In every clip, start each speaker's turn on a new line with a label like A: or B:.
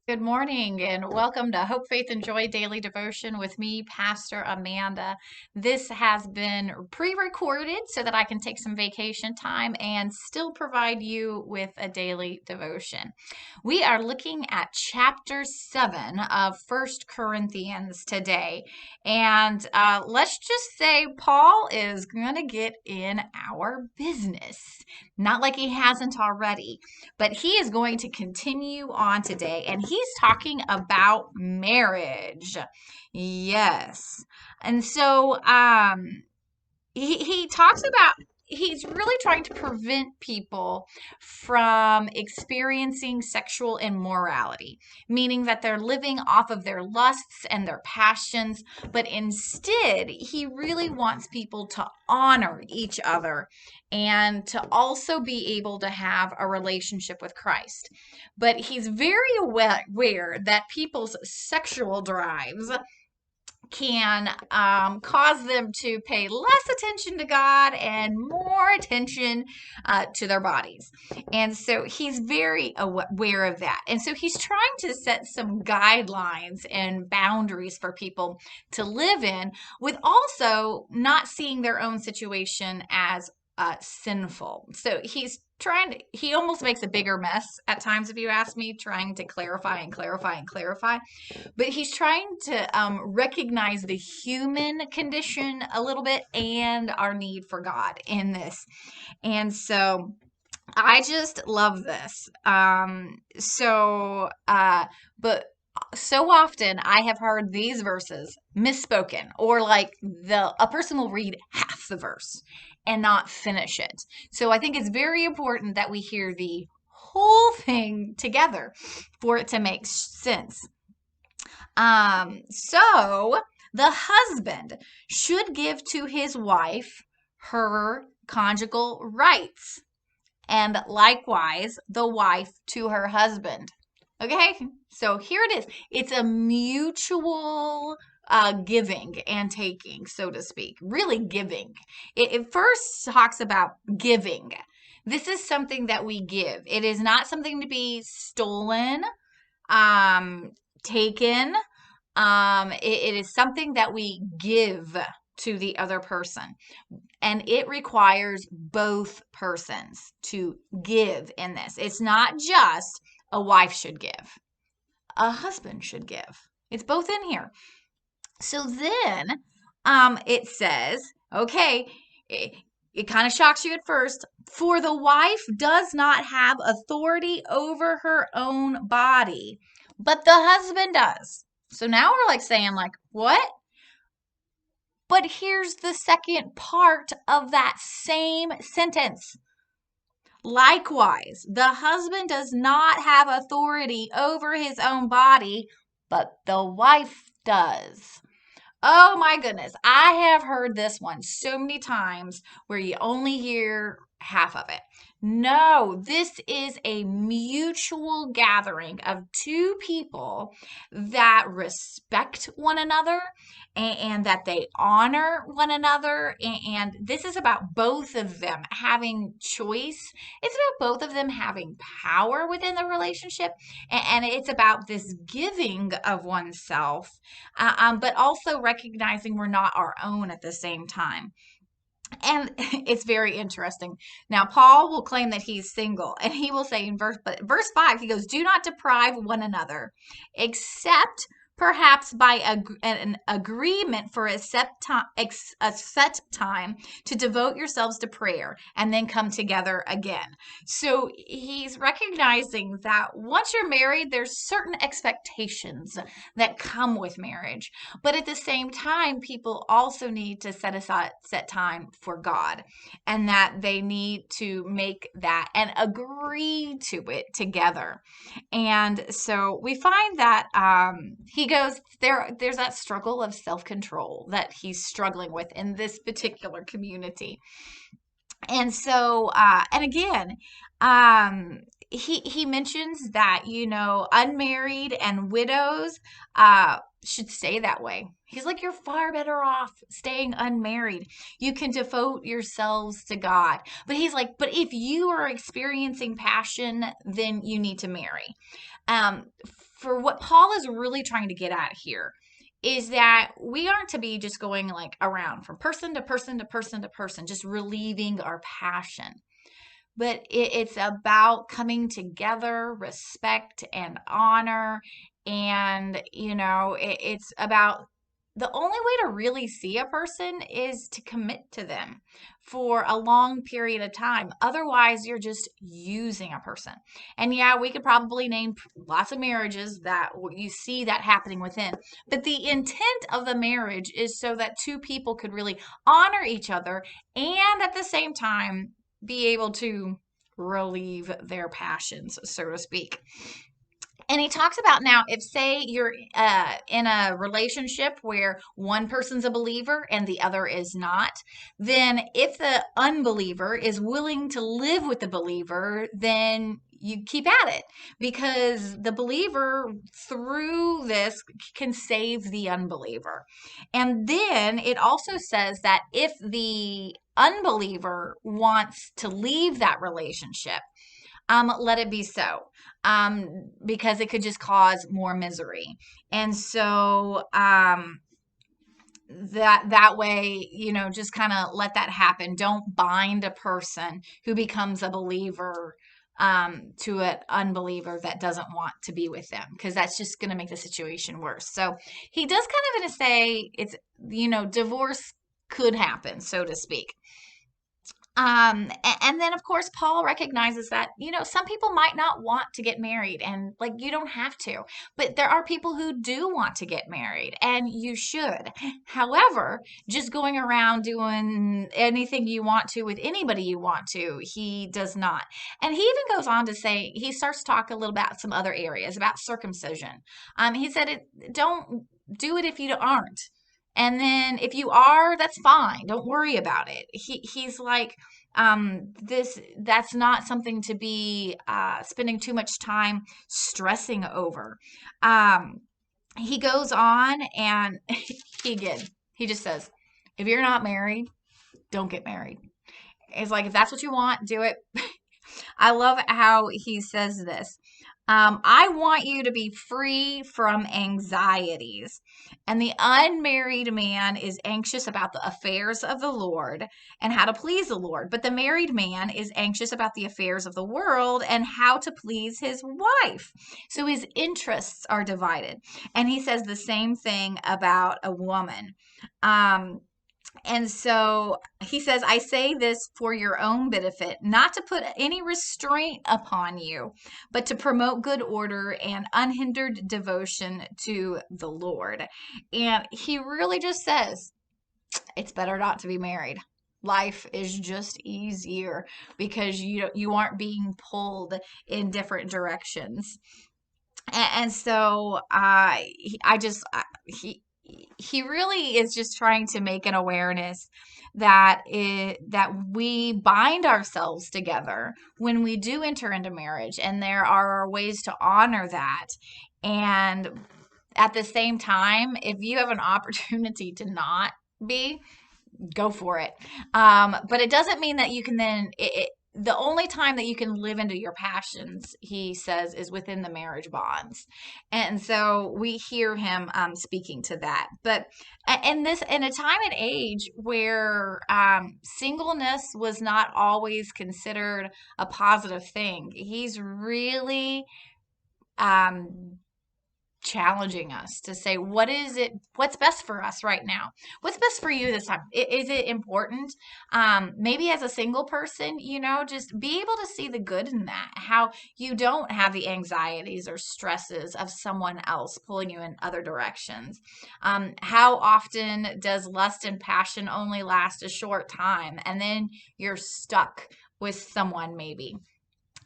A: Good morning and welcome to Hope, Faith, and Joy Daily Devotion with me, Pastor Amanda. This has been pre recorded so that I can take some vacation time and still provide you with a daily devotion. We are looking at chapter 7 of First Corinthians today. And let's just say Paul is going to get in our business. Not like he hasn't already. But he is going to continue on today, and he's talking about marriage. Yes. And so he talks about he's really trying to prevent people from experiencing sexual immorality, meaning that they're living off of their lusts and their passions, but instead, he really wants people to honor each other and to also be able to have a relationship with Christ. But he's very aware that people's sexual drives can cause them to pay less attention to God and more attention to their bodies. And so he's very aware of that. And so he's trying to set some guidelines and boundaries for people to live in, with also not seeing their own situation as sinful. So he almost makes a bigger mess at times, if you ask me, trying to clarify and clarify and clarify, but he's trying to recognize the human condition a little bit and our need for God in this. And so I just love this. But so often I have heard these verses misspoken, or like a person will read half the verse and not finish it. So I think it's very important that we hear the whole thing together for it to make sense. So the husband should give to his wife her conjugal rights, and likewise the wife to her husband. Okay, so here it is. It's a mutual giving and taking, so to speak. Really giving. It first talks about giving. This is something that we give. It is not something to be stolen, um, taken. It is something that we give to the other person. And it requires both persons to give in this. It's not just a wife should give, a husband should give. It's both in here. So then it says, okay, it kind of shocks you at first. For the wife does not have authority over her own body, but the husband does. So now we're like saying, like, what? But here's the second part of that same sentence. Likewise, the husband does not have authority over his own body, but the wife does. Oh my goodness. I have heard this one so many times where you only hear half of it. No, this is a mutual gathering of two people that respect one another, and that they honor one another. And this is about both of them having choice. It's about both of them having power within the relationship. And it's about this giving of oneself, but also recognizing we're not our own at the same time. And it's very interesting. Now, Paul will claim that he's single, and he will say in verse 5, he goes, "Do not deprive one another, except perhaps by an agreement for a set time to devote yourselves to prayer and then come together again." So he's recognizing that once you're married, there's certain expectations that come with marriage. But at the same time, people also need to set time for God, and that they need to make that and agree to it together. And so we find that he goes there's that struggle of self-control that he's struggling with in this particular community. And so and again, he mentions that, unmarried and widows, should stay that way. He's like, you're far better off staying unmarried. You can devote yourselves to God. But he's like, but if you are experiencing passion, then you need to marry. Um, for what Paul is really trying to get at here is that we aren't to be just going like around from person to person to person to person, just relieving our passion. But it's about coming together, respect and honor. And, it's about the only way to really see a person is to commit to them for a long period of time. Otherwise, you're just using a person. And yeah, we could probably name lots of marriages that you see that happening within. But the intent of the marriage is so that two people could really honor each other and at the same time be able to relieve their passions, so to speak. And he talks about now, if say you're in a relationship where one person's a believer and the other is not, then if the unbeliever is willing to live with the believer, then you keep at it, because the believer through this can save the unbeliever. And then it also says that if the unbeliever wants to leave that relationship, let it be so, because it could just cause more misery. And so, that way, just kind of let that happen. Don't bind a person who becomes a believer to an unbeliever that doesn't want to be with them, because that's just going to make the situation worse. So he does kind of going to say it's, divorce could happen, so to speak. And then of course Paul recognizes that, some people might not want to get married, and like, you don't have to, but there are people who do want to get married, and you should. However, just going around doing anything you want to with anybody you want to, he does not. And he even goes on to say, he starts to talk a little about some other areas about circumcision. He said, don't do it if you aren't. And then if you are, that's fine. Don't worry about it. He's like, that's not something to be spending too much time stressing over. He goes on and he just says, if you're not married, don't get married. It's like, if that's what you want, do it. I love how he says this. I want you to be free from anxieties. And the unmarried man is anxious about the affairs of the Lord and how to please the Lord. But the married man is anxious about the affairs of the world and how to please his wife. So his interests are divided. And he says the same thing about a woman. And so he says, I say this for your own benefit, not to put any restraint upon you, but to promote good order and unhindered devotion to the Lord. And he really just says, it's better not to be married. Life is just easier because you aren't being pulled in different directions. And so he really is just trying to make an awareness that we bind ourselves together when we do enter into marriage, and there are ways to honor that. And at the same time, if you have an opportunity to not be, go for it. But it doesn't mean that you can then the only time that you can live into your passions, he says, is within the marriage bonds. And so we hear him speaking to that. But in a time and age where singleness was not always considered a positive thing, he's really challenging us to say, what's best for us right now? What's best for you this time? Is it important? Maybe as a single person, just be able to see the good in that, how you don't have the anxieties or stresses of someone else pulling you in other directions. How often does lust and passion only last a short time, and then you're stuck with someone maybe?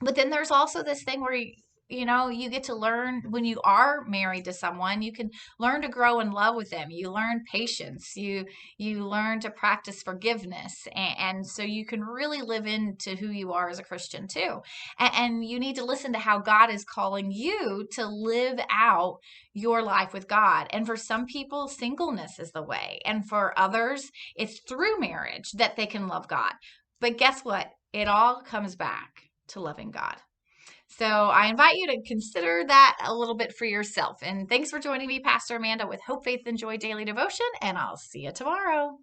A: But then there's also this thing where you get to learn when you are married to someone, you can learn to grow in love with them. You learn patience. You learn to practice forgiveness. And so you can really live into who you are as a Christian too. And you need to listen to how God is calling you to live out your life with God. And for some people, singleness is the way. And for others, it's through marriage that they can love God. But guess what? It all comes back to loving God. So I invite you to consider that a little bit for yourself. And thanks for joining me, Pastor Amanda, with Hope, Faith, and Joy Daily Devotion. And I'll see you tomorrow.